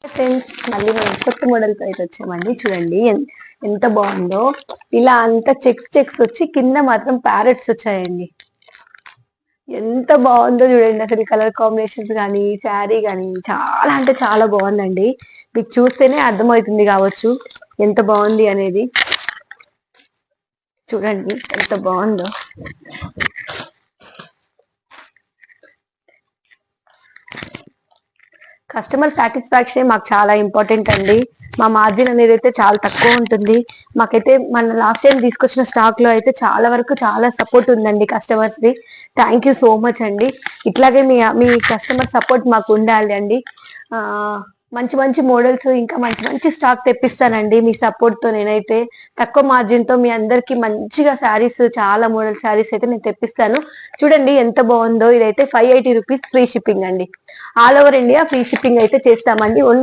Friends, మళ్ళీ మనం కొత్త మోడల్ తో అయితే వచ్చామండి. చూడండి ఎంత బాగుందో. ఇలా అంతా చెక్స్ చెక్స్ వచ్చి కింద మాత్రం ప్యారెట్స్ వచ్చాయండి. ఎంత బాగుందో చూడండి. అసలు కలర్ కాంబినేషన్స్ కానీ శారీ కానీ చాలా అంటే చాలా బాగుందండి. మీకు చూస్తేనే అర్థమవుతుంది కావచ్చు ఎంత బాగుంది అనేది. చూడండి ఎంత బాగుందో. కస్టమర్ సాటిస్ఫాక్షన్ మాకు చాలా ఇంపార్టెంట్ అండి. మా మార్జిన్ అనేది అయితే చాలా తక్కువ ఉంటుంది. మాకైతే మన లాస్ట్ టైం తీసుకొచ్చిన స్టాక్ లో అయితే చాలా వరకు చాలా సపోర్ట్ ఉందండి customers the. Thank you so much అండి. ఇట్లాగే మీ కస్టమర్ సపోర్ట్ మాకు ఉండాలి అండి. ఆ మంచి మంచి మోడల్స్ ఇంకా మంచి మంచి స్టాక్ తెప్పిస్తానండి మీ సపోర్ట్ తో. నేనైతే తక్కువ మార్జిన్ తో మీ అందరికి మంచిగా శారీస్, చాలా మోడల్ శారీస్ అయితే నేను తెప్పిస్తాను. చూడండి ఎంత బాగుందో. ఇదైతే 580 రూపీస్ ఫ్రీ షిప్పింగ్ అండి. All over India free shipping అయితే చేస్తామండి. ఓన్లీ